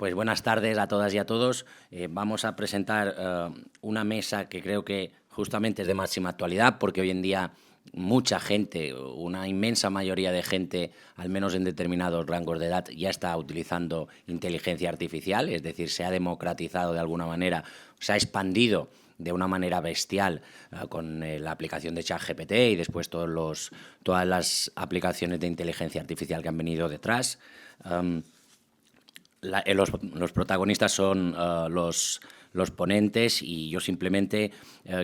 Pues buenas tardes a todas y a todos. Vamos a presentar una mesa que creo que justamente es de máxima actualidad, porque hoy en día mucha gente, una inmensa mayoría de gente, al menos en determinados rangos de edad, ya está utilizando inteligencia artificial, es decir, se ha democratizado de alguna manera, se ha expandido de una manera bestial con la aplicación de ChatGPT y después todas las aplicaciones de inteligencia artificial que han venido detrás. Los protagonistas son los ponentes y yo simplemente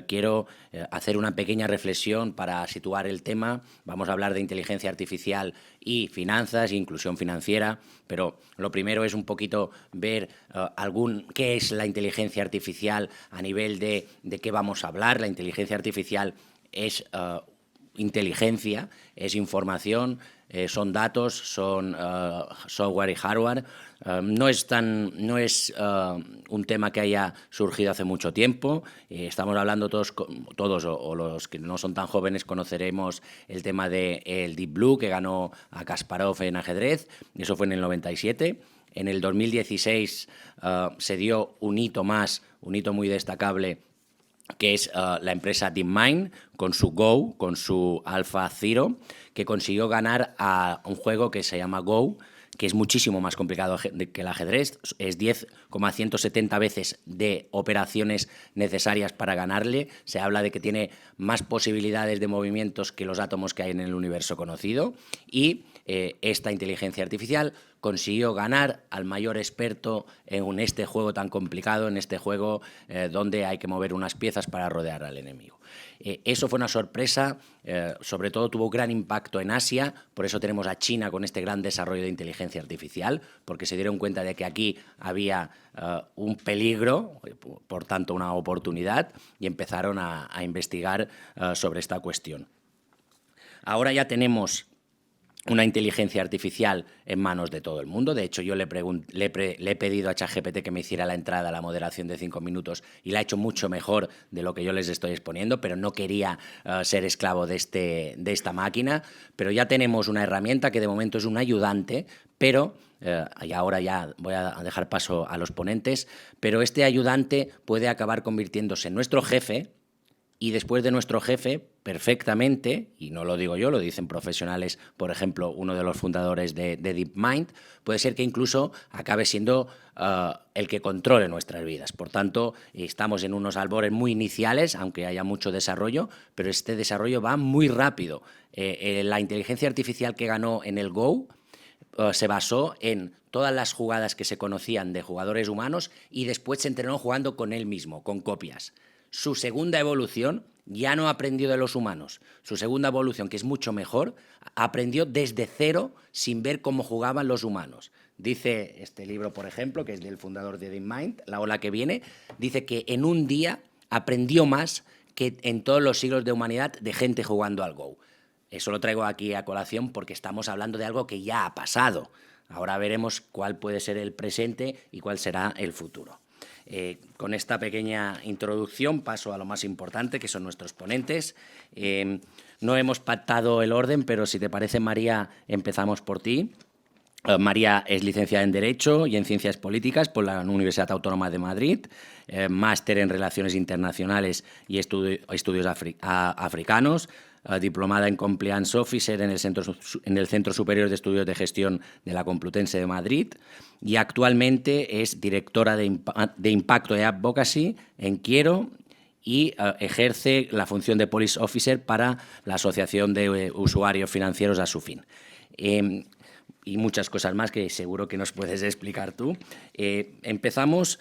quiero hacer una pequeña reflexión para situar el tema. Vamos a hablar de inteligencia artificial y finanzas e inclusión financiera, pero lo primero es un poquito ver qué es la inteligencia artificial a nivel de qué vamos a hablar. La inteligencia artificial es inteligencia, es información, son datos, son software y hardware. No es un tema que haya surgido hace mucho tiempo. Estamos hablando todos o los que no son tan jóvenes conoceremos el tema del Deep Blue que ganó a Kasparov en ajedrez. Eso fue en el 97. En el 2016 se dio un hito muy destacable, que es la empresa DeepMind con su Go, con su AlphaZero, que consiguió ganar a un juego que se llama Go, que es muchísimo más complicado que el ajedrez, es 10,170 veces de operaciones necesarias para ganarle. Se habla de que tiene más posibilidades de movimientos que los átomos que hay en el universo conocido, y esta inteligencia artificial consiguió ganar al mayor experto en este juego tan complicado, en este juego donde hay que mover unas piezas para rodear al enemigo. Eso fue una sorpresa, sobre todo tuvo gran impacto en Asia, por eso tenemos a China con este gran desarrollo de inteligencia artificial, porque se dieron cuenta de que aquí había un peligro, por tanto una oportunidad, y empezaron a investigar sobre esta cuestión. Ahora ya tenemos una inteligencia artificial en manos de todo el mundo. De hecho, yo le he pedido a ChatGPT que me hiciera la entrada a la moderación de 5 minutos y la ha hecho mucho mejor de lo que yo les estoy exponiendo, pero no quería ser esclavo de esta máquina. Pero ya tenemos una herramienta que de momento es un ayudante, pero y ahora ya voy a dejar paso a los ponentes, pero este ayudante puede acabar convirtiéndose en nuestro jefe. Y después de nuestro jefe, perfectamente, y no lo digo yo, lo dicen profesionales, por ejemplo, uno de los fundadores de DeepMind, puede ser que incluso acabe siendo el que controle nuestras vidas. Por tanto, estamos en unos albores muy iniciales, aunque haya mucho desarrollo, pero este desarrollo va muy rápido. La inteligencia artificial que ganó en el Go se basó en todas las jugadas que se conocían de jugadores humanos y después se entrenó jugando con él mismo, con copias. Su segunda evolución ya no aprendió de los humanos. Su segunda evolución, que es mucho mejor, aprendió desde cero sin ver cómo jugaban los humanos. Dice este libro, por ejemplo, que es del fundador de DeepMind, La ola que viene, dice que en un día aprendió más que en todos los siglos de humanidad de gente jugando al Go. Eso lo traigo aquí a colación porque estamos hablando de algo que ya ha pasado. Ahora veremos cuál puede ser el presente y cuál será el futuro. Con esta pequeña introducción paso a lo más importante, que son nuestros ponentes. No hemos pactado el orden, pero si te parece, María, empezamos por ti. María es licenciada en Derecho y en Ciencias Políticas por la Universidad Autónoma de Madrid, máster en Relaciones Internacionales y Estudios Africanos, diplomada en Compliance Officer en el Centro Superior de Estudios de Gestión de la Complutense de Madrid, y actualmente es directora de Impacto y Advocacy en Quiero y ejerce la función de Policy Officer para la Asociación de Usuarios Financieros Asufin. Y muchas cosas más que seguro que nos puedes explicar tú. Empezamos,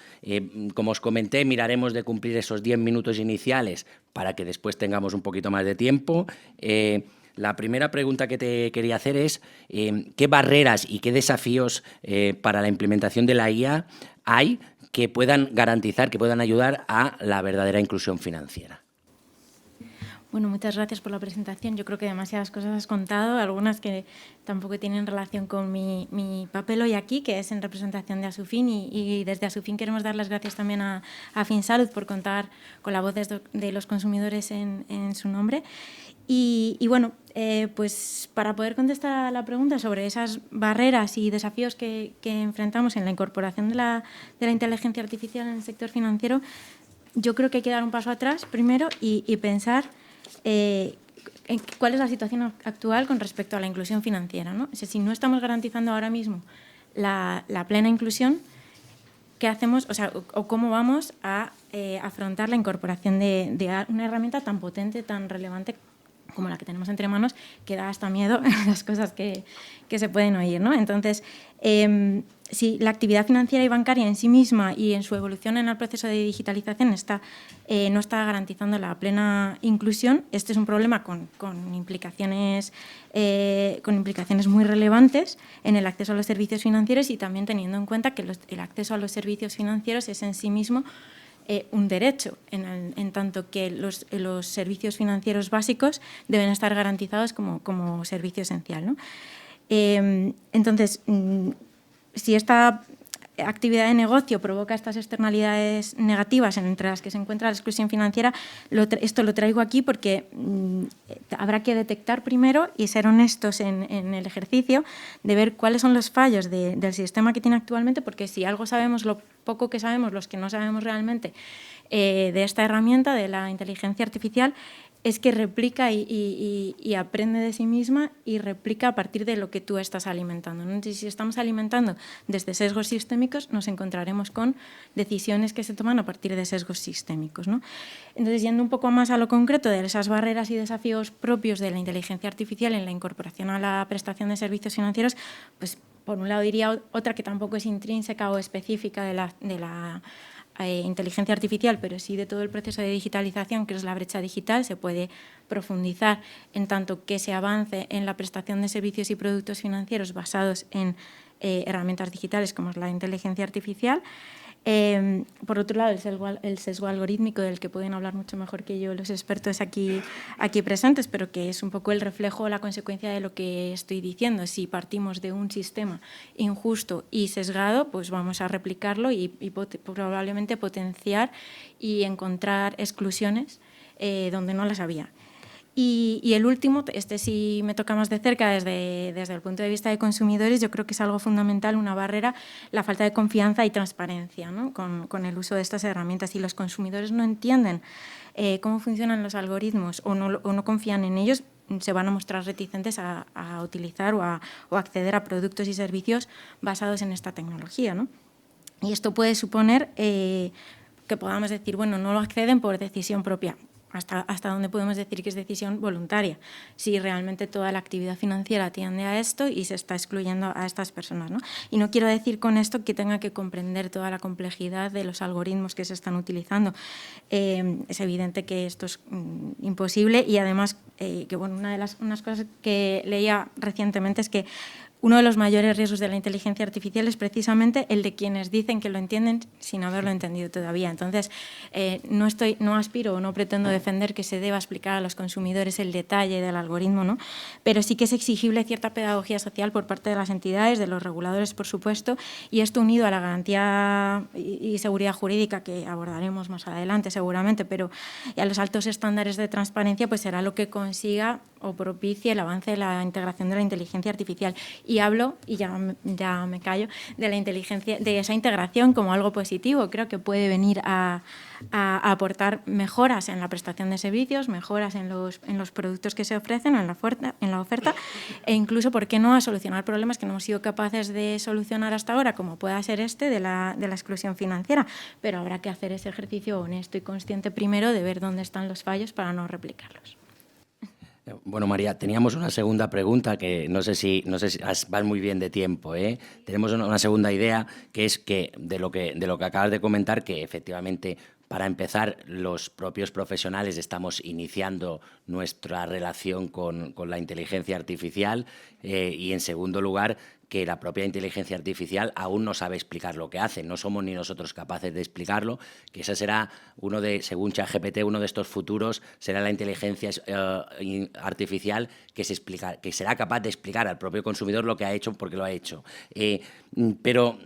como os comenté, miraremos de cumplir esos 10 minutos iniciales para que después tengamos un poquito más de tiempo. La primera pregunta que te quería hacer es ¿qué barreras y qué desafíos para la implementación de la IA hay que puedan garantizar, que puedan ayudar a la verdadera inclusión financiera? Bueno, muchas gracias por la presentación. Yo creo que demasiadas cosas has contado, algunas que tampoco tienen relación con mi papel hoy aquí, que es en representación de Asufin, y desde Asufin queremos dar las gracias también a FinSalud por contar con la voz de los consumidores en su nombre. Y bueno, Pues para poder contestar a la pregunta sobre esas barreras y desafíos que enfrentamos en la incorporación de la inteligencia artificial en el sector financiero, yo creo que hay que dar un paso atrás primero y pensar en cuál es la situación actual con respecto a la inclusión financiera, ¿no? O sea, si no estamos garantizando ahora mismo la plena inclusión, ¿qué hacemos? O sea, o cómo vamos a afrontar la incorporación de una herramienta tan potente, tan relevante como la que tenemos entre manos, que da hasta miedo las cosas que se pueden oír, ¿no? Entonces, si la actividad financiera y bancaria en sí misma y en su evolución en el proceso de digitalización no está garantizando la plena inclusión, este es un problema con implicaciones muy relevantes en el acceso a los servicios financieros y también teniendo en cuenta que el acceso a los servicios financieros es en sí mismo un derecho, en tanto que los servicios financieros básicos deben estar garantizados como servicio esencial, ¿no? Entonces, si esta actividad de negocio provoca estas externalidades negativas entre las que se encuentra la exclusión financiera, esto lo traigo aquí porque habrá que detectar primero y ser honestos en el ejercicio de ver cuáles son los fallos del sistema que tiene actualmente, porque si algo sabemos, lo poco que sabemos, los que no sabemos realmente de esta herramienta, de la inteligencia artificial, es que replica y aprende de sí misma y replica a partir de lo que tú estás alimentando, ¿no? Entonces, si estamos alimentando desde sesgos sistémicos, nos encontraremos con decisiones que se toman a partir de sesgos sistémicos, ¿no? Entonces, yendo un poco más a lo concreto de esas barreras y desafíos propios de la inteligencia artificial en la incorporación a la prestación de servicios financieros, pues por un lado diría otra que tampoco es intrínseca o específica de la inteligencia artificial, pero sí de todo el proceso de digitalización, que es la brecha digital. Se puede profundizar en tanto que se avance en la prestación de servicios y productos financieros basados en herramientas digitales como es la inteligencia artificial. Por otro lado, el sesgo algorítmico, del que pueden hablar mucho mejor que yo los expertos aquí presentes, pero que es un poco el reflejo o la consecuencia de lo que estoy diciendo. Si partimos de un sistema injusto y sesgado, pues vamos a replicarlo y probablemente potenciar y encontrar exclusiones donde no las había. Y el último, este sí me toca más de cerca desde el punto de vista de consumidores, yo creo que es algo fundamental, una barrera, la falta de confianza y transparencia, ¿no? con el uso de estas herramientas. Si los consumidores no entienden cómo funcionan los algoritmos o no confían en ellos, se van a mostrar reticentes a utilizar o a acceder a productos y servicios basados en esta tecnología, ¿no? Y esto puede suponer que podamos decir, bueno, no lo acceden por decisión propia. Hasta dónde podemos decir que es decisión voluntaria, si realmente toda la actividad financiera tiende a esto y se está excluyendo a estas personas, ¿no? Y no quiero decir con esto que tenga que comprender toda la complejidad de los algoritmos que se están utilizando. Es evidente que esto es imposible y además que bueno, unas cosas que leía recientemente es que uno de los mayores riesgos de la inteligencia artificial es precisamente el de quienes dicen que lo entienden sin haberlo entendido todavía. Entonces, no aspiro o no pretendo defender que se deba explicar a los consumidores el detalle del algoritmo, ¿no? Pero sí que es exigible cierta pedagogía social por parte de las entidades, de los reguladores, por supuesto, y esto unido a la garantía y seguridad jurídica, que abordaremos más adelante seguramente, pero a los altos estándares de transparencia, pues será lo que consiga o propicie el avance de la integración de la inteligencia artificial. Y hablo, y ya me callo, de la inteligencia, de esa integración como algo positivo. Creo que puede venir a aportar mejoras en la prestación de servicios, mejoras en los productos que se ofrecen, en la oferta, e incluso, ¿por qué no?, a solucionar problemas que no hemos sido capaces de solucionar hasta ahora, como pueda ser de la exclusión financiera. Pero habrá que hacer ese ejercicio honesto y consciente primero de ver dónde están los fallos para no replicarlos. Bueno, María, teníamos una segunda pregunta que no sé si vas muy bien de tiempo, ¿eh? Tenemos una segunda idea, que es que de lo que acabas de comentar, que efectivamente, para empezar, los propios profesionales estamos iniciando nuestra relación con la inteligencia artificial y, en segundo lugar, que la propia inteligencia artificial aún no sabe explicar lo que hace. No somos ni nosotros capaces de explicarlo, que ese será según ChatGPT, uno de estos futuros será la inteligencia artificial que será capaz de explicar al propio consumidor lo que ha hecho porque lo ha hecho. Pero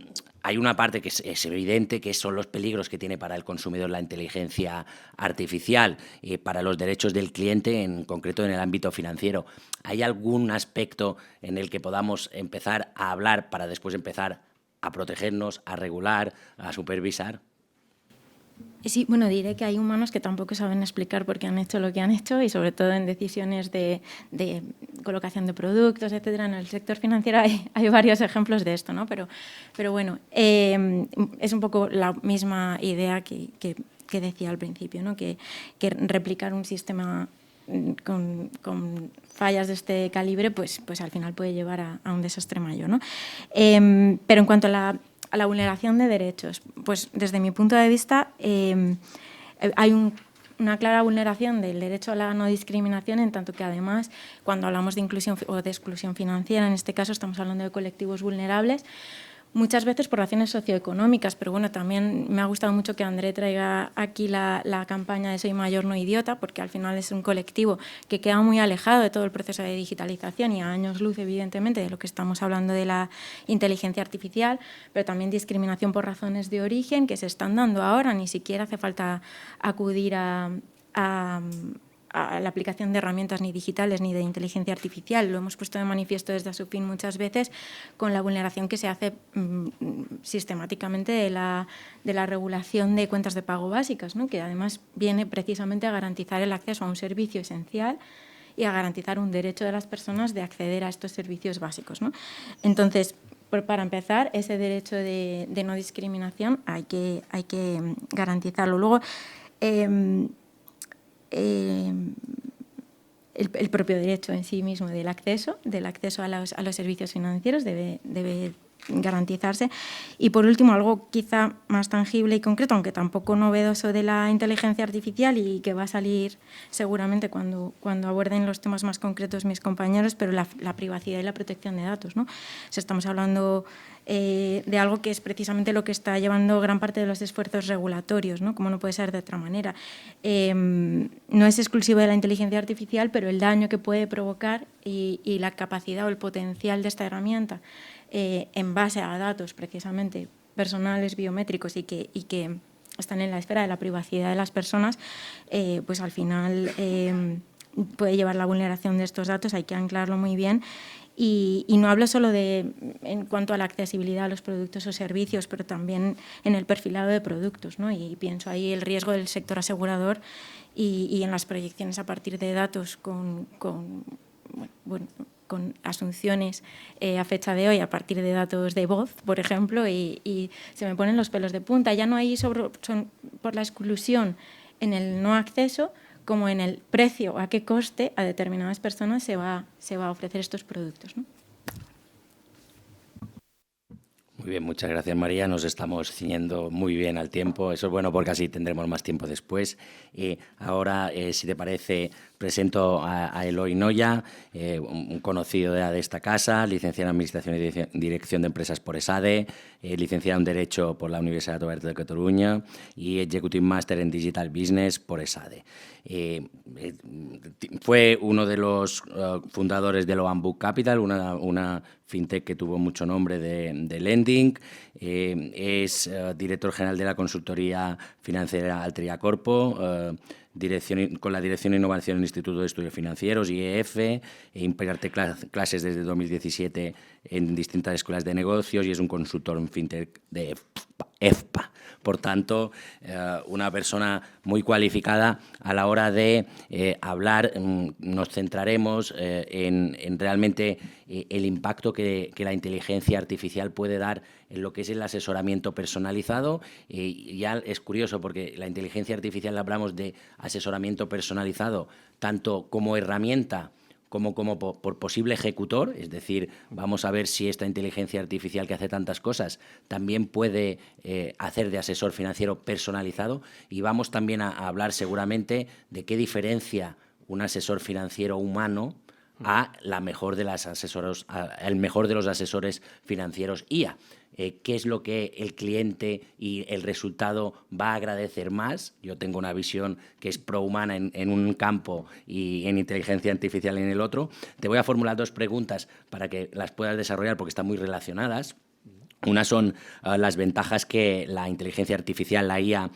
hay una parte que es evidente, que son los peligros que tiene para el consumidor la inteligencia artificial, para los derechos del cliente, en concreto en el ámbito financiero. ¿Hay algún aspecto en el que podamos empezar a hablar para después empezar a protegernos, a regular, a supervisar? Sí, bueno, diré que hay humanos que tampoco saben explicar por qué han hecho lo que han hecho y sobre todo en decisiones de colocación de productos, etcétera. En el sector financiero hay varios ejemplos de esto, ¿no? Pero bueno, es un poco la misma idea que decía al principio, ¿no? Que replicar un sistema con fallas de este calibre, pues al final puede llevar a un desastre mayor, ¿no? Pero en cuanto a la vulneración de derechos, pues desde mi punto de vista hay una clara vulneración del derecho a la no discriminación, en tanto que además cuando hablamos de inclusión o de exclusión financiera, en este caso estamos hablando de colectivos vulnerables, muchas veces por razones socioeconómicas, pero bueno, también me ha gustado mucho que André traiga aquí la campaña de Soy mayor, no idiota, porque al final es un colectivo que queda muy alejado de todo el proceso de digitalización y a años luz, evidentemente, de lo que estamos hablando de la inteligencia artificial, pero también discriminación por razones de origen que se están dando ahora, ni siquiera hace falta acudir a la aplicación de herramientas ni digitales ni de inteligencia artificial. Lo hemos puesto de manifiesto desde Asufin muchas veces con la vulneración que se hace sistemáticamente de la regulación de cuentas de pago básicas, ¿no? Que además viene precisamente a garantizar el acceso a un servicio esencial y a garantizar un derecho de las personas de acceder a estos servicios básicos, ¿no? Entonces, para empezar, ese derecho de no discriminación hay que garantizarlo. Luego, el propio derecho en sí mismo del acceso a los servicios financieros debe garantizarse. Y por último, algo quizá más tangible y concreto, aunque tampoco novedoso, de la inteligencia artificial y que va a salir seguramente cuando aborden los temas más concretos mis compañeros, pero la privacidad y la protección de datos, ¿no? O sea, estamos hablando de algo que es precisamente lo que está llevando gran parte de los esfuerzos regulatorios, ¿no? Como no puede ser de otra manera. No es exclusivo de la inteligencia artificial, pero el daño que puede provocar y la capacidad o el potencial de esta herramienta en base a datos precisamente personales, biométricos y que están en la esfera de la privacidad de las personas, pues al final puede llevar la vulneración de estos datos, hay que anclarlo muy bien. Y no hablo solo en cuanto a la accesibilidad a los productos o servicios, pero también en el perfilado de productos, ¿no? Y pienso ahí el riesgo del sector asegurador y en las proyecciones a partir de datos con asunciones a fecha de hoy a partir de datos de voz, por ejemplo, y se me ponen los pelos de punta. Ya no hay por la exclusión en el no acceso, como en el precio, a qué coste a determinadas personas se va a ofrecer estos productos, ¿no? Muy bien, muchas gracias, María. Nos estamos ciñendo muy bien al tiempo. Eso es bueno porque así tendremos más tiempo después. Ahora, si te parece, presento a Eloy Noya, un conocido de esta casa, licenciado en Administración y Dirección de Empresas por ESADE, licenciado en Derecho por la Universidad Oberta de Cataluña y Executive Master en Digital Business por ESADE. Fue uno de los fundadores de Loanbook Capital, una fintech que tuvo mucho nombre de lending. Es director general de la consultoría financiera Altria Corpo, con la Dirección de Innovación del Instituto de Estudios Financieros, IEF, imparte clases desde 2017 en distintas escuelas de negocios y es un consultor en fintech de EFPA. Por tanto, una persona muy cualificada a la hora de hablar. Nos centraremos en realmente el impacto que la inteligencia artificial puede dar en lo que es el asesoramiento personalizado. Ya es curioso porque la inteligencia artificial hablamos de asesoramiento personalizado tanto como herramienta como por posible ejecutor, es decir, vamos a ver si esta inteligencia artificial que hace tantas cosas también puede hacer de asesor financiero personalizado, y vamos también a hablar seguramente de qué diferencia un asesor financiero humano a el mejor de los asesores financieros IA. ¿Qué es lo que el cliente y el resultado va a agradecer más? Yo tengo una visión que es prohumana en un campo y en inteligencia artificial en el otro. Te voy a formular dos preguntas para que las puedas desarrollar porque están muy relacionadas. Una son las ventajas que la inteligencia artificial, la IA,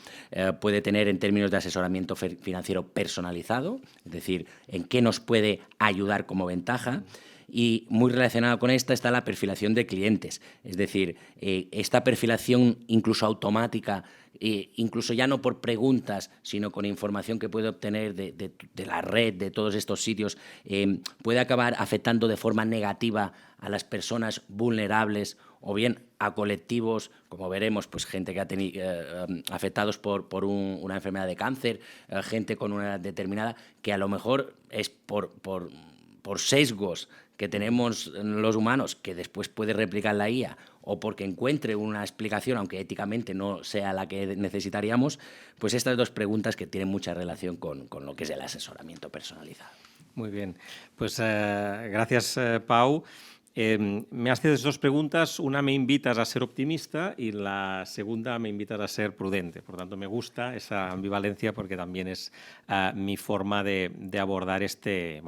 puede tener en términos de asesoramiento financiero personalizado, es decir, en qué nos puede ayudar como ventaja. Y muy relacionado con esta está la perfilación de clientes, es decir, esta perfilación incluso automática, incluso ya no por preguntas, sino con información que puede obtener de la red, de todos estos sitios, puede acabar afectando de forma negativa a las personas vulnerables o bien a colectivos, como veremos, pues gente que ha tenido afectados por una enfermedad de cáncer, gente con una edad determinada, que a lo mejor es por sesgos que tenemos los humanos, que después puede replicar la IA, o porque encuentre una explicación, aunque éticamente no sea la que necesitaríamos, pues estas dos preguntas que tienen mucha relación con lo que es el asesoramiento personalizado. Muy bien. Pues gracias, Pau. Me haces dos preguntas. Una, me invitas a ser optimista, y la segunda, me invitas a ser prudente. Por tanto, me gusta esa ambivalencia porque también es mi forma de abordar este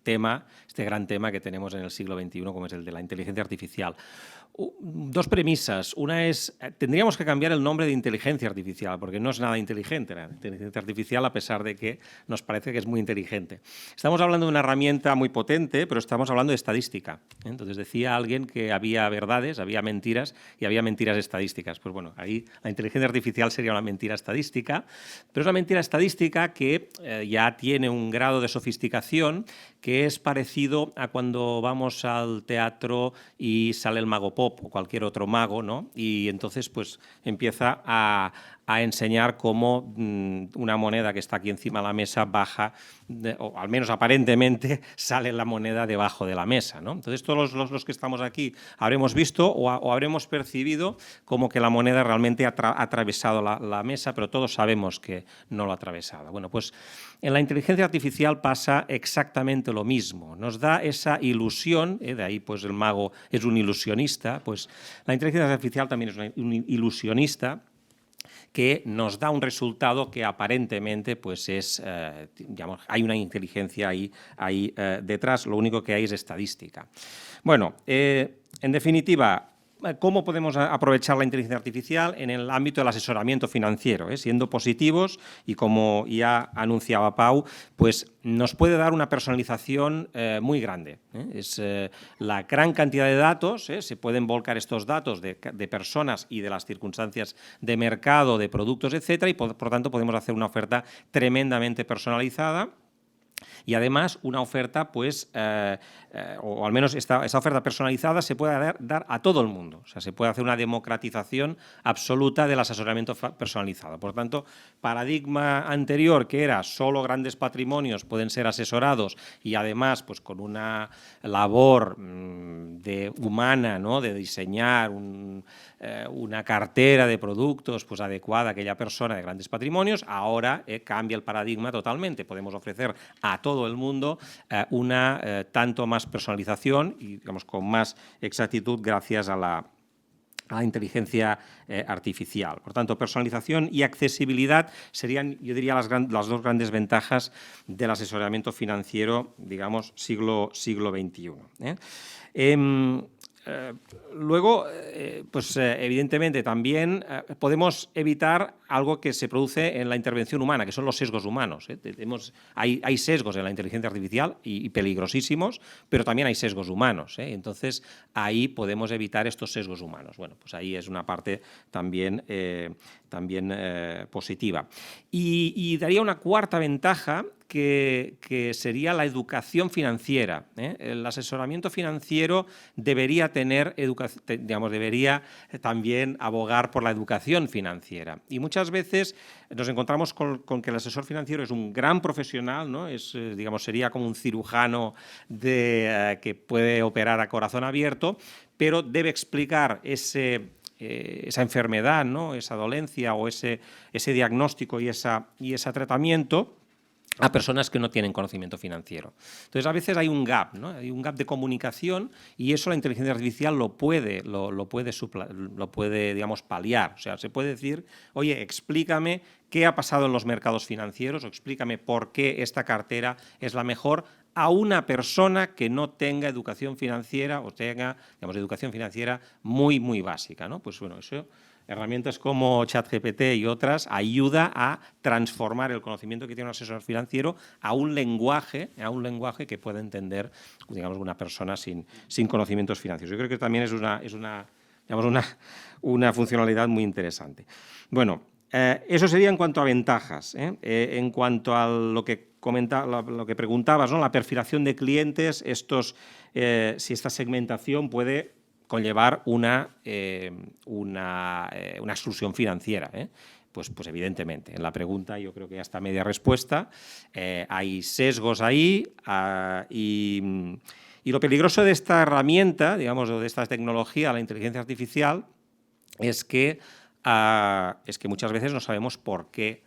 tema, este gran tema que tenemos en el siglo XXI, como es el de la inteligencia artificial. Dos premisas. Una es, tendríamos que cambiar el nombre de inteligencia artificial, porque no es nada inteligente la inteligencia artificial, a pesar de que nos parece que es muy inteligente. Estamos hablando de una herramienta muy potente, pero estamos hablando de estadística. Entonces, decía alguien que había verdades, había mentiras, y había mentiras estadísticas. Pues bueno, ahí la inteligencia artificial sería una mentira estadística, pero es una mentira estadística que ya tiene un grado de sofisticación que es parecido a cuando vamos al teatro y sale el mago Pop o cualquier otro mago, ¿no? Y entonces pues empieza a enseñar cómo una moneda que está aquí encima de la mesa baja, o al menos aparentemente sale la moneda debajo de la mesa, ¿no? Entonces todos los que estamos aquí habremos visto o habremos percibido como que la moneda realmente ha atravesado la mesa, pero todos sabemos que no lo ha atravesado. Bueno, pues en la inteligencia artificial pasa exactamente lo mismo. Nos da esa ilusión, de ahí pues el mago es un ilusionista, pues la inteligencia artificial también es un ilusionista, que nos da un resultado que aparentemente pues es, digamos, hay una inteligencia ahí detrás, lo único que hay es estadística. Bueno, en definitiva, ¿cómo podemos aprovechar la inteligencia artificial en el ámbito del asesoramiento financiero? Siendo positivos y, como ya anunciaba Pau, pues nos puede dar una personalización muy grande. Es la gran cantidad de datos, se pueden volcar estos datos de personas y de las circunstancias de mercado, de productos, etcétera, y por tanto podemos hacer una oferta tremendamente personalizada. Y además una oferta, pues, o al menos esa oferta personalizada se puede dar a todo el mundo. O sea, se puede hacer una democratización absoluta del asesoramiento personalizado. Por tanto, paradigma anterior, que era solo grandes patrimonios pueden ser asesorados y además pues con una labor humana, ¿no?, de diseñar una cartera de productos pues adecuada a aquella persona de grandes patrimonios, ahora cambia el paradigma totalmente. Podemos ofrecer a todo el mundo una tanto más personalización y, digamos, con más exactitud gracias a la inteligencia artificial. Por tanto, personalización y accesibilidad serían, yo diría, las dos grandes ventajas del asesoramiento financiero, digamos, siglo XXI. Luego, pues evidentemente también podemos evitar algo que se produce en la intervención humana, que son los sesgos humanos. Hay sesgos en la inteligencia artificial y peligrosísimos, pero también hay sesgos humanos. Entonces, ahí podemos evitar estos sesgos humanos. Bueno, pues ahí es una parte también positiva. Y daría una cuarta ventaja, que sería la educación financiera. El asesoramiento financiero debería debería también abogar por la educación financiera. Y muchas veces nos encontramos con que el asesor financiero es un gran profesional, ¿no? Sería como un cirujano que puede operar a corazón abierto, pero debe explicar esa enfermedad, ¿no?, esa dolencia o ese diagnóstico y ese tratamiento a personas que no tienen conocimiento financiero. Entonces, a veces hay un gap, ¿no? Hay un gap de comunicación, y eso la inteligencia artificial lo puede, digamos, paliar. O sea, se puede decir, oye, explícame qué ha pasado en los mercados financieros, o explícame por qué esta cartera es la mejor a una persona que no tenga educación financiera o tenga, digamos, educación financiera muy, muy básica, ¿no? Pues bueno, eso, herramientas como ChatGPT y otras ayuda a transformar el conocimiento que tiene un asesor financiero a un lenguaje que pueda entender, digamos, una persona sin conocimientos financieros. Yo creo que también es una funcionalidad muy interesante. Bueno, eso sería en cuanto a ventajas. En cuanto a lo que preguntabas, ¿no? La perfilación de clientes, si esta segmentación puede conllevar una exclusión financiera. Pues evidentemente, en la pregunta yo creo que ya está media respuesta. Hay sesgos ahí y lo peligroso de esta herramienta, digamos, de esta tecnología, la inteligencia artificial, es que muchas veces no sabemos por qué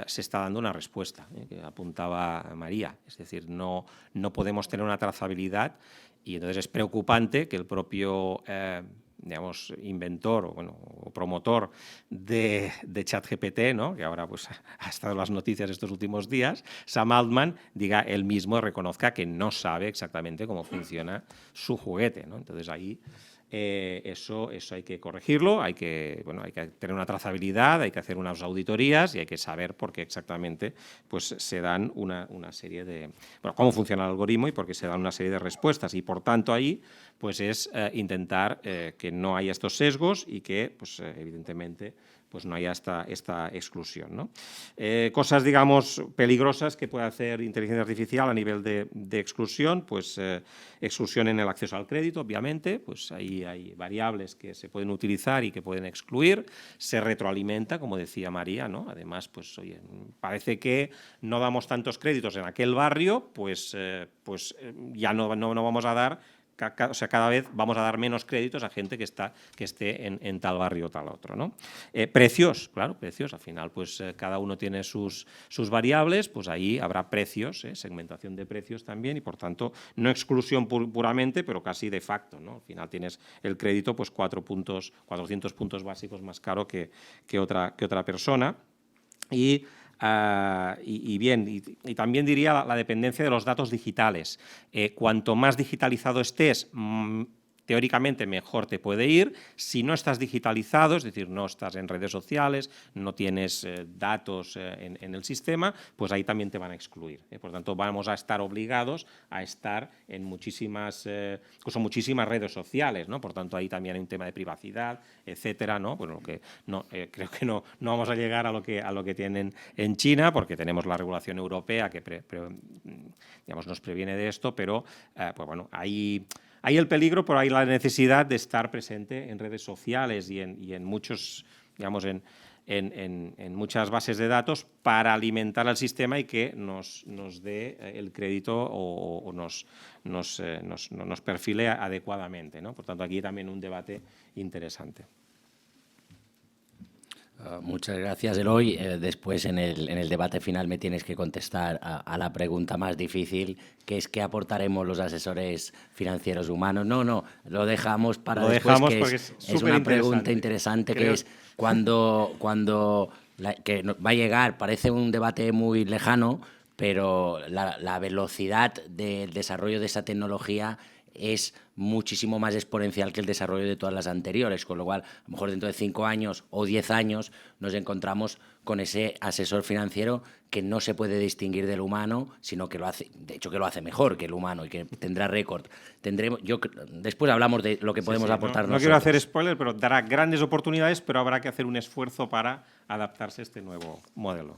se está dando una respuesta, que apuntaba María. Es decir, no podemos tener una trazabilidad y entonces es preocupante que el propio digamos, inventor o promotor de ChatGPT, ¿no? Que ahora pues, ha estado en las noticias estos últimos días, Sam Altman, diga él mismo, reconozca que no sabe exactamente cómo funciona su juguete, ¿no? Entonces ahí eso hay que corregirlo, hay que tener una trazabilidad, hay que hacer unas auditorías y hay que saber por qué exactamente pues, se dan una serie de... Bueno, cómo funciona el algoritmo y por qué se dan una serie de respuestas. Y, por tanto, ahí pues, es intentar que no haya estos sesgos y que, pues, evidentemente, pues no haya esta exclusión, ¿no? Cosas, digamos, peligrosas que puede hacer inteligencia artificial a nivel de exclusión, pues exclusión en el acceso al crédito, obviamente, pues ahí hay variables que se pueden utilizar y que pueden excluir, se retroalimenta, como decía María, ¿no? Además, pues oye, parece que no damos tantos créditos en aquel barrio, pues ya no vamos a dar... O sea, cada vez vamos a dar menos créditos a gente que esté en tal barrio o tal otro, ¿no? Precios, claro, precios. Al final, pues cada uno tiene sus variables, pues ahí habrá precios, segmentación de precios también y, por tanto, no exclusión puramente, pero casi de facto, ¿no? Al final tienes el crédito, pues 400 puntos básicos más caro que otra persona. Y también diría la dependencia de los datos digitales. Cuanto más digitalizado estés, teóricamente mejor te puede ir. Si no estás digitalizado, es decir, no estás en redes sociales, no tienes datos en el sistema, pues ahí también te van a excluir. Por tanto, vamos a estar obligados a estar en muchísimas redes sociales, ¿no? Por tanto, ahí también hay un tema de privacidad, etcétera, ¿no? Bueno, creo que no vamos a llegar a lo que tienen en China, porque tenemos la regulación europea que digamos, nos previene de esto, pero pues bueno, hay el peligro, pero hay la necesidad de estar presente en redes sociales y en muchos, digamos, en muchas bases de datos para alimentar al sistema y que nos dé el crédito o nos perfile adecuadamente, ¿no? Por tanto, aquí también un debate interesante. Muchas gracias, Eloy. Después, en el debate final, me tienes que contestar a la pregunta más difícil, que es ¿qué aportaremos los asesores financieros humanos? No, lo dejamos para después, que es una pregunta interesante, que es cuando que va a llegar, parece un debate muy lejano, pero la velocidad del desarrollo de esa tecnología es muchísimo más exponencial que el desarrollo de todas las anteriores, con lo cual, a lo mejor dentro de 5 años o 10 años nos encontramos con ese asesor financiero que no se puede distinguir del humano, sino que lo hace, de hecho que lo hace mejor que el humano y que tendrá récord. Después hablamos de lo que podemos aportar nosotros. No quiero hacer spoiler, pero dará grandes oportunidades, pero habrá que hacer un esfuerzo para adaptarse a este nuevo modelo.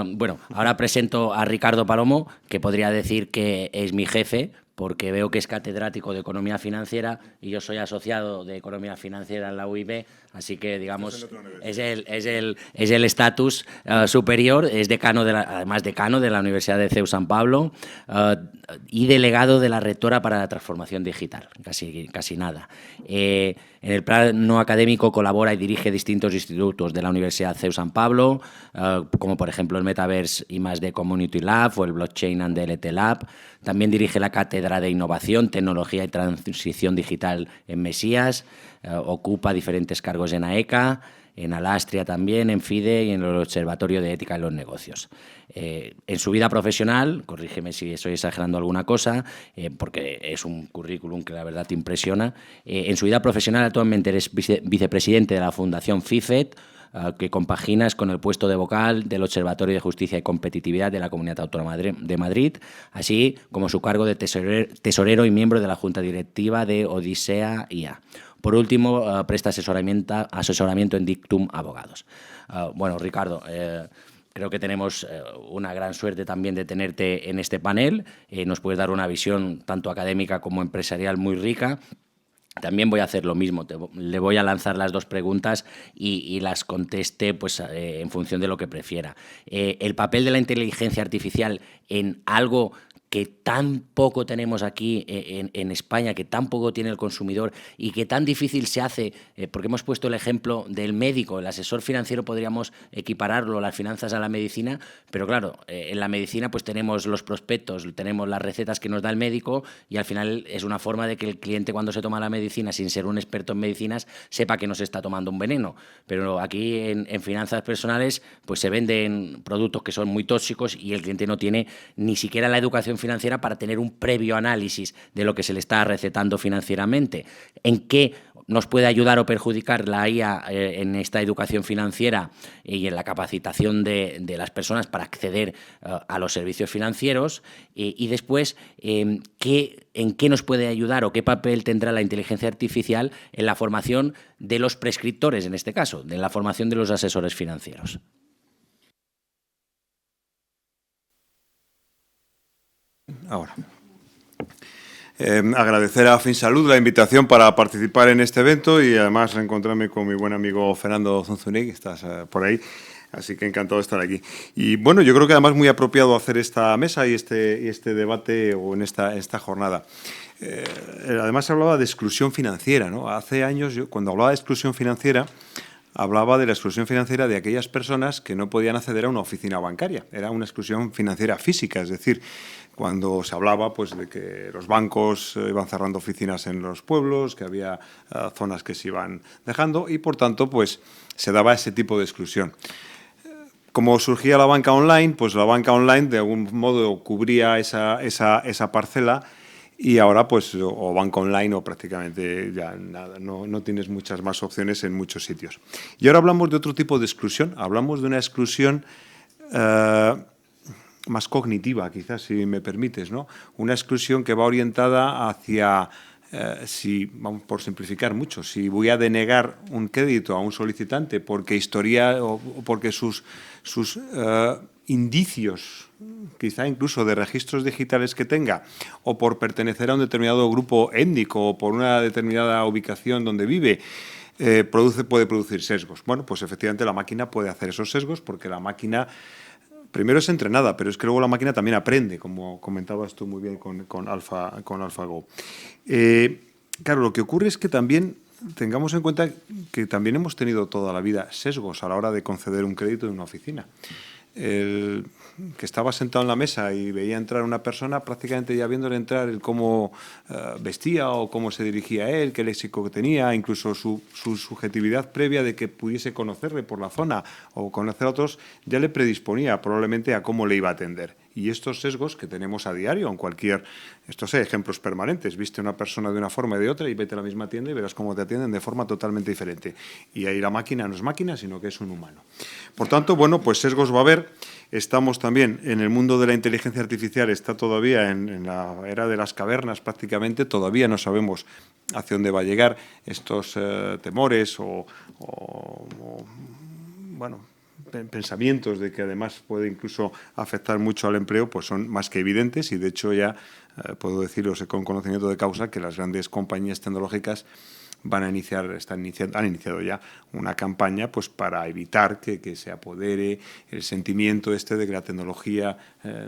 Bueno, ahora presento a Ricardo Palomo, que podría decir que es mi jefe, porque veo que es catedrático de Economía Financiera y yo soy asociado de Economía Financiera en la UIB, así que, digamos, es el estatus superior, es además decano de la Universidad de CEU San Pablo y delegado de la rectora para la transformación digital, casi nada. En el plano académico colabora y dirige distintos institutos de la Universidad CEU San Pablo, como por ejemplo el Metaverse I+D Community Lab o el Blockchain and DLT Lab. También dirige la Cátedra de Innovación, Tecnología y Transición Digital en Mesías, ocupa diferentes cargos en AECA en Alastria también, en FIDE y en el Observatorio de Ética en los Negocios. En su vida profesional, corrígeme si estoy exagerando alguna cosa, porque es un currículum que la verdad te impresiona, en su vida profesional actualmente eres vicepresidente de la Fundación FIFED, que compaginas con el puesto de vocal del Observatorio de Justicia y Competitividad de la Comunidad Autónoma de Madrid, así como su cargo de tesorero y miembro de la Junta Directiva de Odisea IA. Por último, presta asesoramiento en Dictum Abogados. Bueno, Ricardo, creo que tenemos una gran suerte también de tenerte en este panel. Nos puedes dar una visión tanto académica como empresarial muy rica. También voy a hacer lo mismo, le voy a lanzar las dos preguntas y las conteste pues, en función de lo que prefiera. El papel de la inteligencia artificial en algo que tan poco tenemos aquí en España, que tan poco tiene el consumidor y que tan difícil se hace, porque hemos puesto el ejemplo del médico, el asesor financiero podríamos equipararlo, las finanzas a la medicina, pero claro, en la medicina pues tenemos los prospectos, tenemos las recetas que nos da el médico y al final es una forma de que el cliente cuando se toma la medicina sin ser un experto en medicinas sepa que no se está tomando un veneno, pero aquí en finanzas personales pues se venden productos que son muy tóxicos y el cliente no tiene ni siquiera la educación financiera para tener un previo análisis de lo que se le está recetando financieramente. ¿En qué nos puede ayudar o perjudicar la IA en esta educación financiera y en la capacitación de las personas para acceder a los servicios financieros? Y después, ¿en qué nos puede ayudar o qué papel tendrá la inteligencia artificial en la formación de los prescriptores, en este caso, en la formación de los asesores financieros? Ahora. Agradecer a FinSalud la invitación para participar en este evento y además reencontrarme con mi buen amigo Fernando Zunzunegui, estás por ahí, así que encantado de estar aquí. Y bueno, yo creo que además muy apropiado hacer esta mesa y este debate o en esta jornada. Además hablaba de exclusión financiera, ¿no? Hace años, yo cuando hablaba de exclusión financiera, hablaba de la exclusión financiera de aquellas personas que no podían acceder a una oficina bancaria. Era una exclusión financiera física, es decir, cuando se hablaba pues, de que los bancos iban cerrando oficinas en los pueblos, que había zonas que se iban dejando y, por tanto, pues se daba ese tipo de exclusión. Como surgía la banca online, pues la banca online de algún modo cubría esa parcela y ahora pues o banca online o prácticamente ya nada, no tienes muchas más opciones en muchos sitios. Y ahora hablamos de otro tipo de exclusión, hablamos de una exclusión más cognitiva, quizás, si me permites, ¿no? Una exclusión que va orientada hacia, si vamos por simplificar mucho, si voy a denegar un crédito a un solicitante porque o porque sus indicios, quizá incluso de registros digitales que tenga, o por pertenecer a un determinado grupo étnico o por una determinada ubicación donde vive, puede producir sesgos. Bueno, pues efectivamente la máquina puede hacer esos sesgos porque la máquina primero es entrenada, pero es que luego la máquina también aprende, como comentabas tú muy bien con AlphaGo. Claro, lo que ocurre es que también tengamos en cuenta que también hemos tenido toda la vida sesgos a la hora de conceder un crédito en una oficina. El que estaba sentado en la mesa y veía entrar una persona, prácticamente ya viéndole entrar el cómo vestía o cómo se dirigía a él, qué léxico que tenía, incluso su subjetividad previa de que pudiese conocerle por la zona o conocer a otros, ya le predisponía probablemente a cómo le iba a atender. Y estos sesgos que tenemos a diario en estos ejemplos permanentes, viste a una persona de una forma y de otra y vete a la misma tienda y verás cómo te atienden de forma totalmente diferente. Y ahí la máquina no es máquina, sino que es un humano. Por tanto, bueno, pues sesgos va a haber. Estamos también en el mundo de la inteligencia artificial, está todavía en la era de las cavernas prácticamente, todavía no sabemos hacia dónde va a llegar estos temores o pensamientos de que además puede incluso afectar mucho al empleo, pues son más que evidentes y de hecho ya puedo deciros con conocimiento de causa que las grandes compañías tecnológicas han iniciado ya una campaña pues para evitar que se apodere el sentimiento de que la tecnología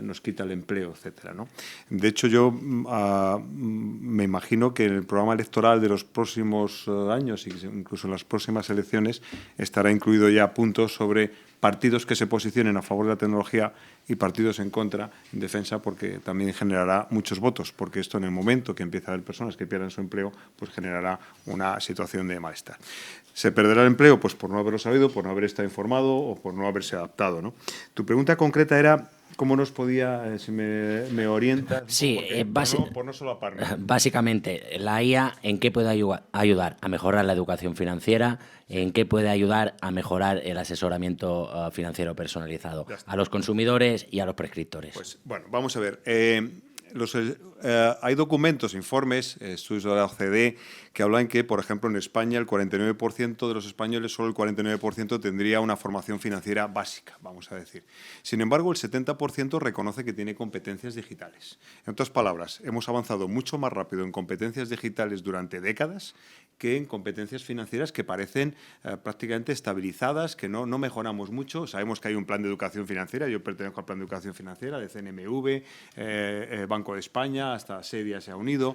nos quita el empleo, etcétera, ¿no? De hecho, yo me imagino que en el programa electoral de los próximos años, incluso en las próximas elecciones, estará incluido ya puntos sobre partidos que se posicionen a favor de la tecnología y partidos en contra, en defensa, porque también generará muchos votos, porque esto en el momento que empieza a haber personas que pierdan su empleo, pues generará una situación de malestar. ¿Se perderá el empleo? Pues por no haberlo sabido, por no haber estado informado o por no haberse adaptado, ¿no? Tu pregunta concreta era cómo nos podía, si me orientas, Sí, por no solaparme. Básicamente, la IA, ¿en qué puede ayudar? A mejorar la educación financiera, ¿en qué puede ayudar a mejorar el asesoramiento financiero personalizado? A los consumidores y a los prescriptores. Pues bueno, vamos a ver. Hay documentos, informes, estudios de la OCDE que hablan que, por ejemplo, en España el 49% de los españoles, solo el 49% tendría una formación financiera básica, vamos a decir. Sin embargo, el 70% reconoce que tiene competencias digitales. En otras palabras, hemos avanzado mucho más rápido en competencias digitales durante décadas que en competencias financieras que parecen prácticamente estabilizadas, que no mejoramos mucho. Sabemos que hay un plan de educación financiera, yo pertenezco al plan de educación financiera de CNMV, Banco de España, hasta SEDIA se ha unido.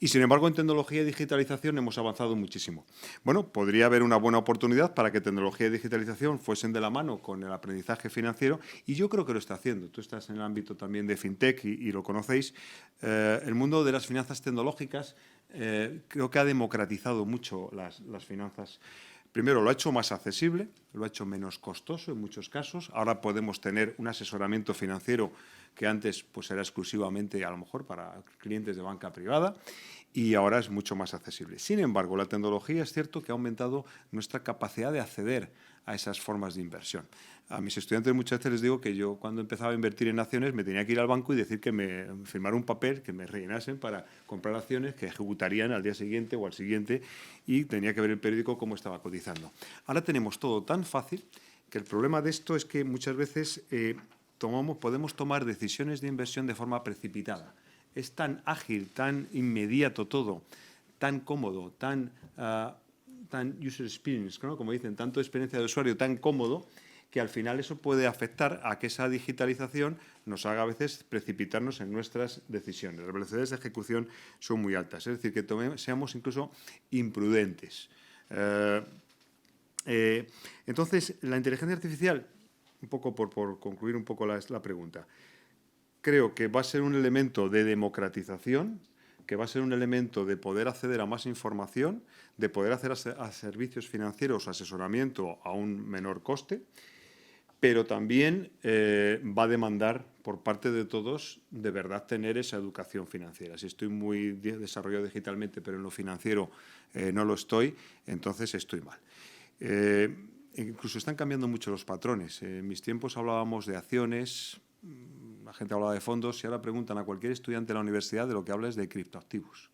Y, sin embargo, en tecnología y digitalización hemos avanzado muchísimo. Bueno, podría haber una buena oportunidad para que tecnología y digitalización fuesen de la mano con el aprendizaje financiero, y yo creo que lo está haciendo. Tú estás en el ámbito también de FinTech y lo conocéis. El mundo de las finanzas tecnológicas creo que ha democratizado mucho las finanzas. Primero, lo ha hecho más accesible, lo ha hecho menos costoso en muchos casos. Ahora podemos tener un asesoramiento financiero que antes pues era exclusivamente, a lo mejor, para clientes de banca privada, y ahora es mucho más accesible. Sin embargo, la tecnología es cierto que ha aumentado nuestra capacidad de acceder a esas formas de inversión. A mis estudiantes muchas veces les digo que yo, cuando empezaba a invertir en acciones, me tenía que ir al banco y decir que me firmara un papel, que me rellenasen para comprar acciones que ejecutarían al día siguiente o al siguiente, y tenía que ver el periódico cómo estaba cotizando. Ahora tenemos todo tan fácil que el problema de esto es que muchas veces podemos tomar decisiones de inversión de forma precipitada. Es tan ágil, tan inmediato todo, tan cómodo, tan user experience, ¿no? Como dicen, tanto experiencia de usuario, tan cómodo, que al final eso puede afectar a que esa digitalización nos haga a veces precipitarnos en nuestras decisiones. Las velocidades de ejecución son muy altas, es decir, que seamos incluso imprudentes. Entonces, la inteligencia artificial, un poco por concluir un poco la pregunta, creo que va a ser un elemento de democratización, que va a ser un elemento de poder acceder a más información, de poder acceder a servicios financieros, asesoramiento a un menor coste, pero también va a demandar por parte de todos de verdad tener esa educación financiera. Si estoy muy desarrollado digitalmente, pero en lo financiero no lo estoy, entonces estoy mal. Incluso están cambiando mucho los patrones. En mis tiempos hablábamos de acciones, la gente hablaba de fondos, y ahora preguntan a cualquier estudiante de la universidad de lo que habla es de criptoactivos.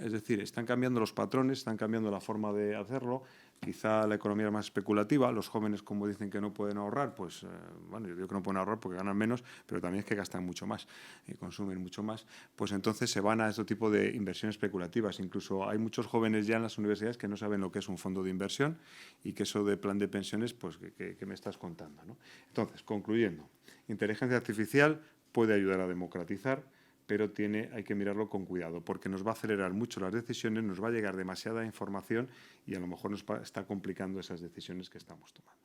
Es decir, están cambiando los patrones, están cambiando la forma de hacerlo. Quizá la economía es más especulativa. Los jóvenes, como dicen que no pueden ahorrar, pues, bueno, yo digo que no pueden ahorrar porque ganan menos, pero también es que gastan mucho más y consumen mucho más. Pues entonces se van a este tipo de inversiones especulativas. Incluso hay muchos jóvenes ya en las universidades que no saben lo que es un fondo de inversión y que eso de plan de pensiones, pues, que me estás contando, ¿no? Entonces, concluyendo, inteligencia artificial puede ayudar a democratizar, pero hay que mirarlo con cuidado, porque nos va a acelerar mucho las decisiones, nos va a llegar demasiada información y a lo mejor nos está complicando esas decisiones que estamos tomando.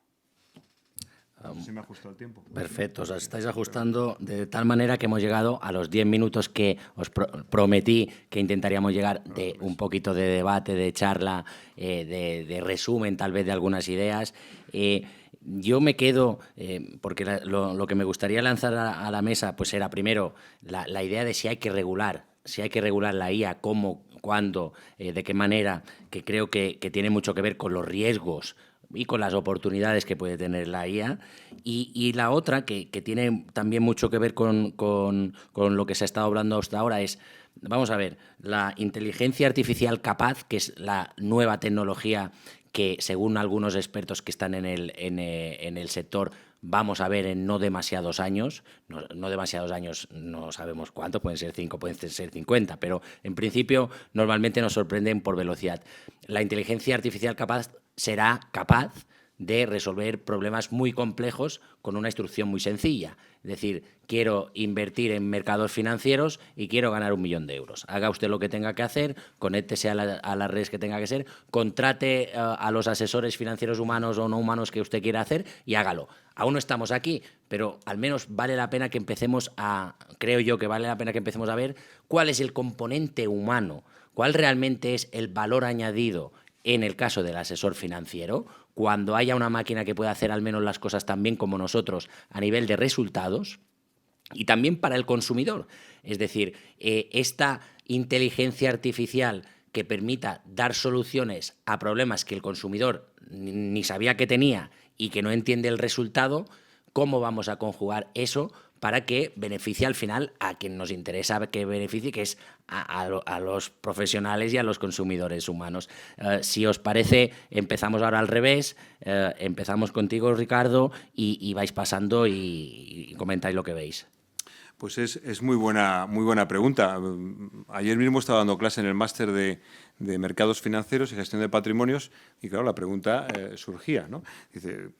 No sé si me ha ajustado el tiempo. Perfecto, os estáis ajustando de tal manera que hemos llegado a los 10 minutos que os prometí que intentaríamos llegar, de un poquito de debate, de charla, de resumen tal vez de algunas ideas. Yo me quedo, porque lo que me gustaría lanzar a la mesa pues era primero la idea de si hay que regular la IA, cómo, cuándo, de qué manera, que creo que tiene mucho que ver con los riesgos y con las oportunidades que puede tener la IA. Y la otra, que tiene también mucho que ver con lo que se ha estado hablando hasta ahora, es, vamos a ver, la inteligencia artificial capaz, que es la nueva tecnología que, según algunos expertos que están en el sector, vamos a ver en no demasiados años. No demasiados años, no sabemos cuánto, pueden ser 5, pueden ser 50, pero en principio normalmente nos sorprenden por velocidad. La inteligencia artificial capaz será capaz de resolver problemas muy complejos con una instrucción muy sencilla. Es decir, quiero invertir en mercados financieros y quiero ganar 1 millón de euros. Haga usted lo que tenga que hacer, conéctese a las redes que tenga que ser, contrate a los asesores financieros humanos o no humanos que usted quiera hacer y hágalo. Aún no estamos aquí, pero al menos vale la pena que empecemos creo yo que vale la pena que empecemos a ver cuál es el componente humano, cuál realmente es el valor añadido en el caso del asesor financiero, cuando haya una máquina que pueda hacer al menos las cosas tan bien como nosotros a nivel de resultados, y también para el consumidor. Es decir, esta inteligencia artificial que permita dar soluciones a problemas que el consumidor ni sabía que tenía y que no entiende el resultado, ¿cómo vamos a conjugar eso para que beneficie al final a quien nos interesa que beneficie, que es a los profesionales y a los consumidores humanos? Si os parece, empezamos ahora al revés, empezamos contigo, Ricardo, y vais pasando y comentáis lo que veis. Pues es muy buena pregunta. Ayer mismo estaba dando clase en el máster de mercados financieros y gestión de patrimonios y, claro, la pregunta surgía, ¿no? Dice,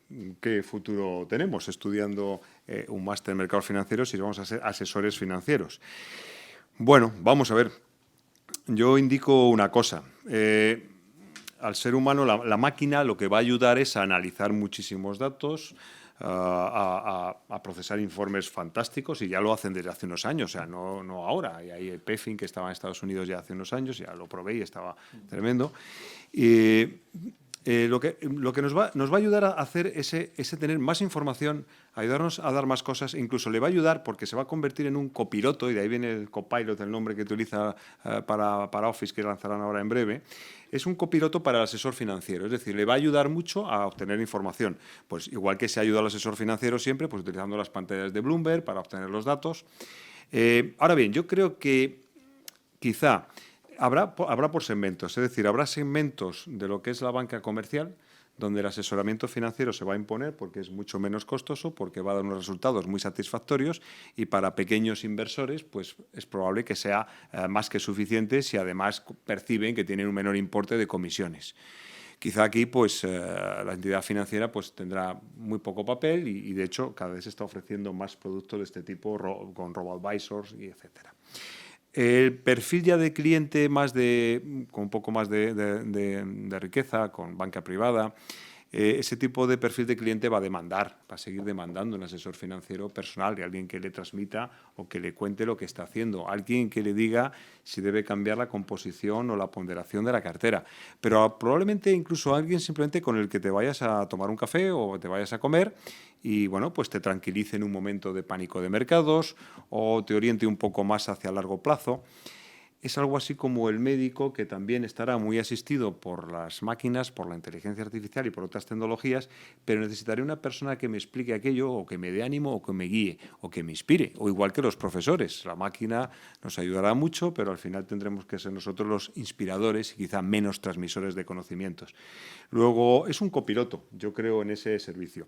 ¿qué futuro tenemos estudiando un máster en mercados financieros si vamos a ser asesores financieros? Bueno, vamos a ver. Yo indico una cosa. Al ser humano, la máquina lo que va a ayudar es a analizar muchísimos datos, a procesar informes fantásticos, y ya lo hacen desde hace unos años, o sea, no ahora. Y hay el PEFIN, que estaba en Estados Unidos ya hace unos años, ya lo probé y estaba tremendo. Lo que nos va a ayudar a hacer ese tener más información, ayudarnos a dar más cosas, e incluso le va a ayudar porque se va a convertir en un copiloto, y de ahí viene el copilot, el nombre que utiliza para Office, que lanzarán ahora en breve. Es un copiloto para el asesor financiero, es decir, le va a ayudar mucho a obtener información. Pues igual que se ayuda al asesor financiero siempre, pues utilizando las pantallas de Bloomberg para obtener los datos. Ahora bien, yo creo que quizá habrá por segmentos, es decir, habrá segmentos de lo que es la banca comercial donde el asesoramiento financiero se va a imponer porque es mucho menos costoso, porque va a dar unos resultados muy satisfactorios, y para pequeños inversores pues es probable que sea más que suficiente si además perciben que tienen un menor importe de comisiones. Quizá aquí pues la entidad financiera pues tendrá muy poco papel y de hecho cada vez se está ofreciendo más productos de este tipo con robo-advisors y etcétera. El perfil ya de cliente con un poco más de riqueza, con banca privada, ese tipo de perfil de cliente va a seguir demandando un asesor financiero personal, de alguien que le transmita o que le cuente lo que está haciendo, alguien que le diga si debe cambiar la composición o la ponderación de la cartera, pero probablemente incluso alguien simplemente con el que te vayas a tomar un café o te vayas a comer y bueno, pues te tranquilice en un momento de pánico de mercados o te oriente un poco más hacia largo plazo. Es algo así como el médico, que también estará muy asistido por las máquinas, por la inteligencia artificial y por otras tecnologías, pero necesitaré una persona que me explique aquello, o que me dé ánimo, o que me guíe, o que me inspire. O igual que los profesores. La máquina nos ayudará mucho, pero al final tendremos que ser nosotros los inspiradores y quizá menos transmisores de conocimientos. Luego, es un copiloto, yo creo en ese servicio.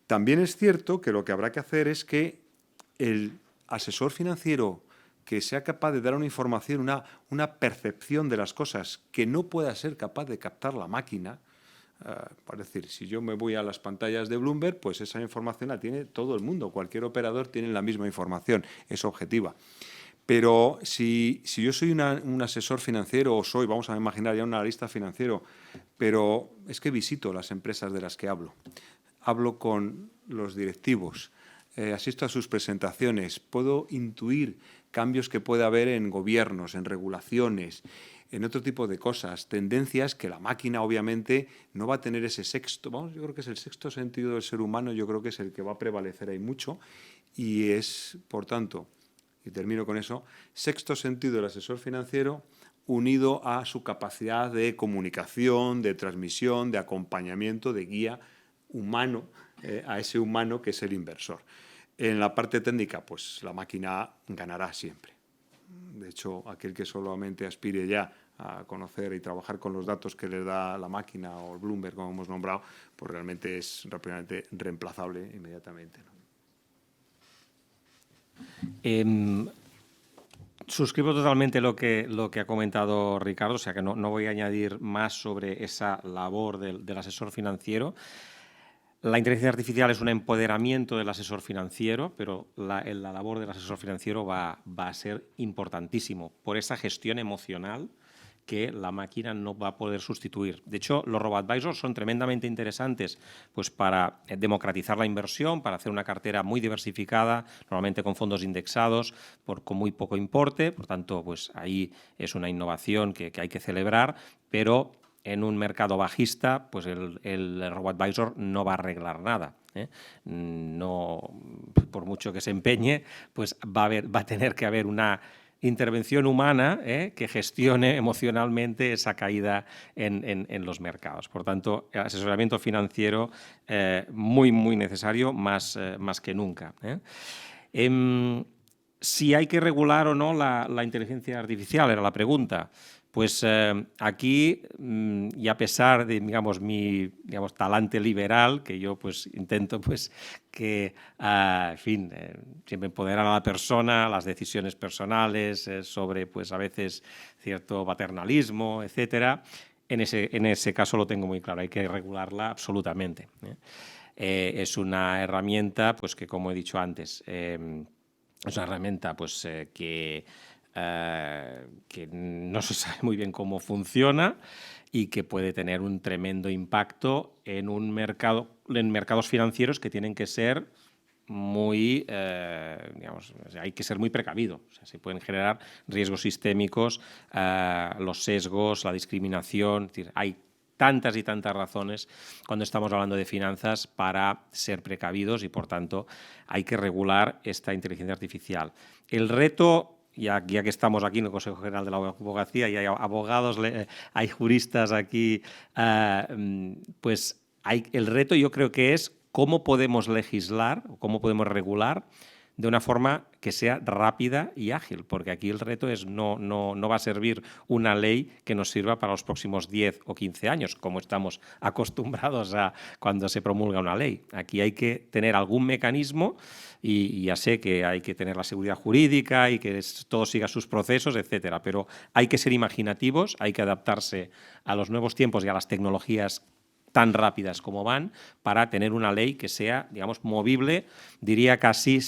También es cierto que lo que habrá que hacer es que el asesor financiero que sea capaz de dar una información, una percepción de las cosas que no pueda ser capaz de captar la máquina. Es decir, si yo me voy a las pantallas de Bloomberg, pues esa información la tiene todo el mundo. Cualquier operador tiene la misma información, es objetiva. Pero si yo soy un asesor financiero, vamos a imaginar ya un analista financiero, pero es que visito las empresas de las que hablo con los directivos, asisto a sus presentaciones, puedo intuir cambios que puede haber en gobiernos, en regulaciones, en otro tipo de cosas, tendencias que la máquina obviamente no va a tener ese sexto, yo creo que es el sexto sentido del ser humano, yo creo que es el que va a prevalecer ahí mucho, y es, por tanto, y termino con eso, sexto sentido del asesor financiero unido a su capacidad de comunicación, de transmisión, de acompañamiento, de guía humano, a ese humano que es el inversor. En la parte técnica, pues la máquina ganará siempre. De hecho, aquel que solamente aspire ya a conocer y trabajar con los datos que le da la máquina o el Bloomberg, como hemos nombrado, pues realmente es rápidamente reemplazable inmediatamente, ¿no? Suscribo totalmente lo que ha comentado Ricardo, o sea que no voy a añadir más sobre esa labor del asesor financiero. La inteligencia artificial es un empoderamiento del asesor financiero, pero la labor del asesor financiero va a ser importantísimo por esa gestión emocional que la máquina no va a poder sustituir. De hecho, los robo-advisors son tremendamente interesantes pues, para democratizar la inversión, para hacer una cartera muy diversificada, normalmente con fondos indexados, con muy poco importe. Por tanto, pues ahí es una innovación que hay que celebrar, pero en un mercado bajista, pues el robo-advisor no va a arreglar nada. No, por mucho que se empeñe, pues va a tener que haber una intervención humana que gestione emocionalmente esa caída en los mercados. Por tanto, el asesoramiento financiero muy, muy necesario, más que nunca. Si hay que regular o no la inteligencia artificial, era la pregunta. Pues aquí, y a pesar de, mi talante liberal, que yo pues intento pues que, en fin, siempre empoderar a la persona, las decisiones personales, sobre pues a veces cierto paternalismo, etcétera, en ese caso lo tengo muy claro, hay que regularla absolutamente. Es una herramienta, pues que como he dicho antes, es una herramienta pues que no se sabe muy bien cómo funciona y que puede tener un tremendo impacto en mercados financieros que tienen que ser muy, hay que ser muy precavido. O sea, se pueden generar riesgos sistémicos, los sesgos, la discriminación. Es decir, hay tantas y tantas razones cuando estamos hablando de finanzas para ser precavidos y, por tanto, hay que regular esta inteligencia artificial. El reto, ya que estamos aquí en el Consejo General de la Abogacía y hay abogados, hay juristas aquí, pues el reto yo creo que es cómo podemos legislar, cómo podemos regular de una forma que sea rápida y ágil, porque aquí el reto es no va a servir una ley que nos sirva para los próximos 10 o 15 años, como estamos acostumbrados a cuando se promulga una ley. Aquí hay que tener algún mecanismo y ya sé que hay que tener la seguridad jurídica y que todo siga sus procesos, etcétera, pero hay que ser imaginativos, hay que adaptarse a los nuevos tiempos y a las tecnologías tan rápidas como van, para tener una ley que sea, digamos, movible, diría casi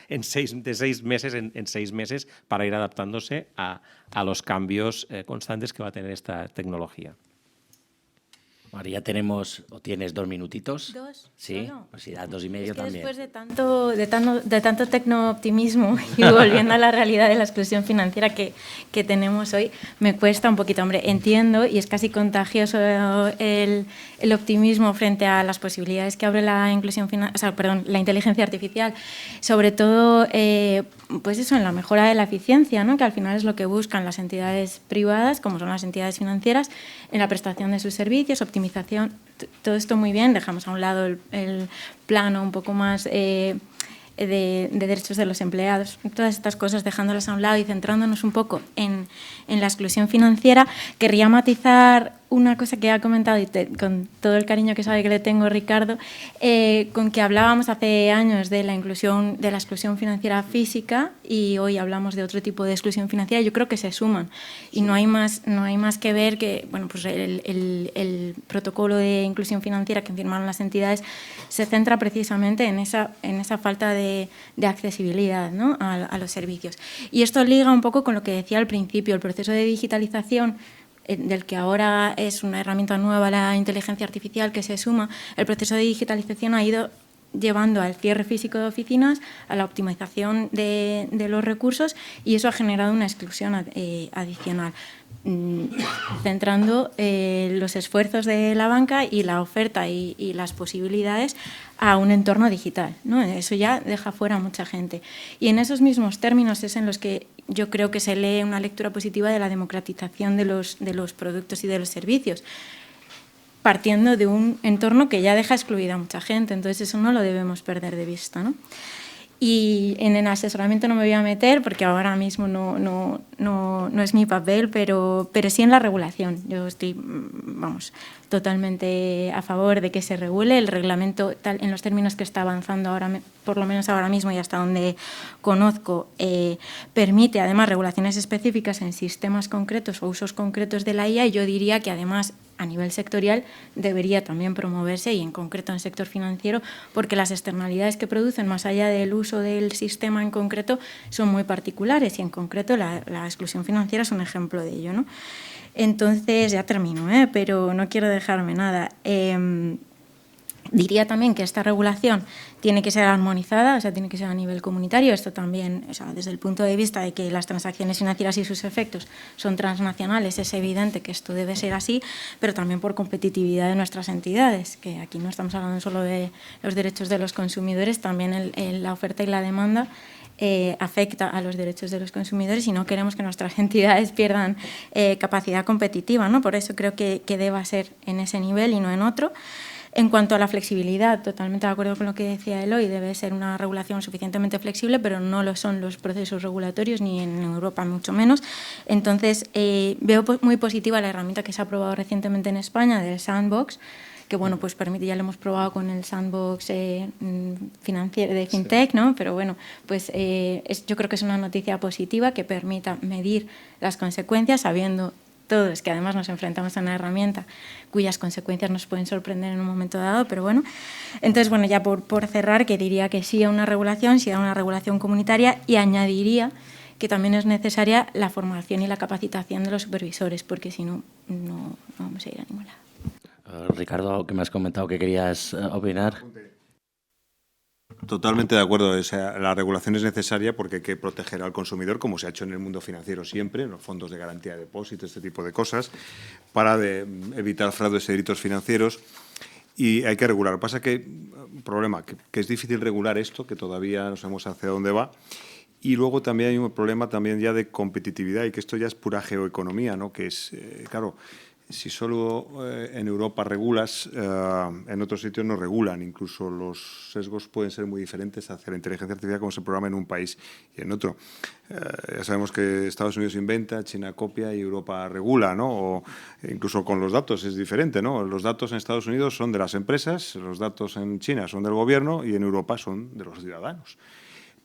en 6 meses, para ir adaptándose a los cambios constantes que va a tener esta tecnología. María, tienes 2 minutitos. ¿2? Sí, ¿Solo? pues si das 2 y medio es que también. Después de tanto tecnooptimismo y volviendo a la realidad de la exclusión financiera que tenemos hoy, me cuesta un poquito. Hombre, entiendo y es casi contagioso el optimismo frente a las posibilidades que abre la la inteligencia artificial, sobre todo pues eso, en la mejora de la eficiencia, ¿no? Que al final es lo que buscan las entidades privadas, como son las entidades financieras, en la prestación de sus servicios, optimización, todo esto muy bien, dejamos a un lado el plano un poco más de derechos de los empleados, todas estas cosas dejándolas a un lado y centrándonos un poco en la exclusión financiera. Querría matizar una cosa que ha comentado, y con todo el cariño que sabe que le tengo, Ricardo, con que hablábamos hace años de la exclusión financiera física y hoy hablamos de otro tipo de exclusión financiera. Yo creo que se suman y no hay más que ver que pues el protocolo de inclusión financiera que firmaron las entidades se centra precisamente en esa falta de accesibilidad, ¿no? a los servicios. Y esto liga un poco con lo que decía al principio, el proceso de digitalización del que ahora es una herramienta nueva la inteligencia artificial que se suma. El proceso de digitalización ha ido llevando al cierre físico de oficinas, a la optimización de los recursos, y eso ha generado una exclusión adicional, centrando los esfuerzos de la banca y la oferta y las posibilidades a un entorno digital, ¿no? Eso ya deja fuera a mucha gente. Y en esos mismos términos es en los que yo creo que se lee una lectura positiva de la democratización de los productos y de los servicios, partiendo de un entorno que ya deja excluida a mucha gente. Entonces eso no lo debemos perder de vista, ¿no? Y en el asesoramiento no me voy a meter porque ahora mismo no es mi papel, pero sí en la regulación. Yo estoy, totalmente a favor de que se regule. El reglamento, tal, en los términos que está avanzando ahora, por lo menos ahora mismo y hasta donde conozco, permite además regulaciones específicas en sistemas concretos o usos concretos de la IA, y yo diría que además a nivel sectorial debería también promoverse, y en concreto en el sector financiero, porque las externalidades que producen, más allá del uso del sistema en concreto, son muy particulares, y en concreto la exclusión financiera es un ejemplo de ello, ¿no? Entonces, ya termino, pero no quiero dejarme nada. Diría también que esta regulación tiene que ser armonizada, o sea, tiene que ser a nivel comunitario. Esto también, o sea, desde el punto de vista de que las transacciones financieras y sus efectos son transnacionales, es evidente que esto debe ser así, pero también por competitividad de nuestras entidades, que aquí no estamos hablando solo de los derechos de los consumidores, también la oferta y la demanda afecta a los derechos de los consumidores, y no queremos que nuestras entidades pierdan capacidad competitiva, ¿no? Por eso creo que deba ser en ese nivel y no en otro. En cuanto a la flexibilidad, totalmente de acuerdo con lo que decía Eloy, debe ser una regulación suficientemente flexible, pero no lo son los procesos regulatorios, ni en Europa mucho menos. Entonces, veo muy positiva la herramienta que se ha aprobado recientemente en España del sandbox, que bueno, pues permite, ya lo hemos probado con el sandbox financiero de FinTech, ¿no? Pero bueno, pues yo creo que es una noticia positiva que permita medir las consecuencias, sabiendo todos que además nos enfrentamos a una herramienta cuyas consecuencias nos pueden sorprender en un momento dado, pero bueno. Entonces, bueno, ya por cerrar, que diría que sí a una regulación, sí a una regulación comunitaria, y añadiría que también es necesaria la formación y la capacitación de los supervisores, porque si no, no vamos a ir a ningún lado. Ricardo, que me has comentado que querías opinar. Totalmente de acuerdo. O sea, la regulación es necesaria porque hay que proteger al consumidor, como se ha hecho en el mundo financiero siempre, en los fondos de garantía de depósitos, este tipo de cosas, para evitar fraudes y delitos financieros. Y hay que regular. Lo que pasa es que, problema, que es difícil regular esto, que todavía no sabemos hacia dónde va. Y luego también hay un problema también ya de competitividad, y que esto ya es pura geoeconomía, ¿no? Que es, claro, si solo en Europa regulas, en otros sitios no regulan. Incluso los sesgos pueden ser muy diferentes hacia la inteligencia artificial, como se programa en un país y en otro. Ya sabemos que Estados Unidos inventa, China copia y Europa regula, ¿no? O incluso con los datos es diferente, ¿no? Los datos en Estados Unidos son de las empresas, los datos en China son del gobierno y en Europa son de los ciudadanos.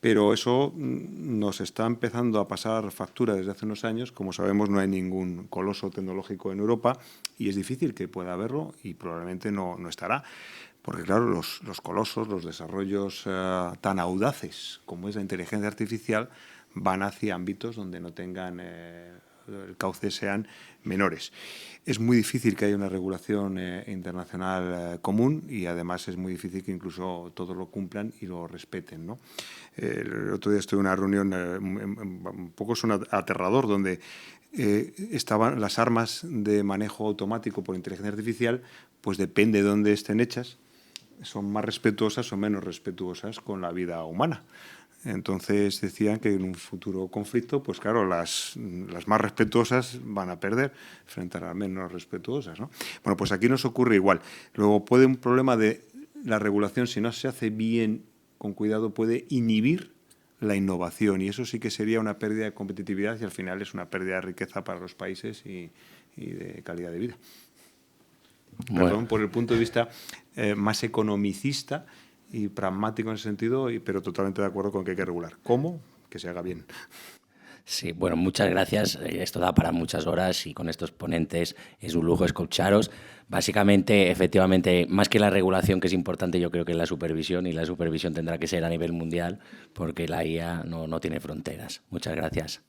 Pero eso nos está empezando a pasar factura desde hace unos años. Como sabemos, no hay ningún coloso tecnológico en Europa y es difícil que pueda haberlo, y probablemente no estará. Porque, claro, los colosos, los desarrollos tan audaces como es la inteligencia artificial, van hacia ámbitos donde no tengan el cauce, sean menores. Es muy difícil que haya una regulación internacional común, y además es muy difícil que incluso todos lo cumplan y lo respeten, ¿no? El otro día estuve en una reunión, un poco es aterrador, donde estaban las armas de manejo automático por inteligencia artificial, pues depende de dónde estén hechas, son más respetuosas o menos respetuosas con la vida humana. Entonces decían que en un futuro conflicto, pues claro, las más respetuosas van a perder frente a las menos respetuosas, ¿no? Bueno, pues aquí nos ocurre igual. Luego puede un problema de la regulación, si no se hace bien, con cuidado, puede inhibir la innovación, y eso sí que sería una pérdida de competitividad, y al final es una pérdida de riqueza para los países y de calidad de vida. Bueno. Perdón, por el punto de vista más economicista y pragmático en ese sentido, pero totalmente de acuerdo con que hay que regular. ¿Cómo? Que se haga bien. Sí, bueno, muchas gracias. Esto da para muchas horas, y con estos ponentes es un lujo escucharos. Básicamente, efectivamente, más que la regulación, que es importante, yo creo que es la supervisión, y la supervisión tendrá que ser a nivel mundial, porque la IA no tiene fronteras. Muchas gracias.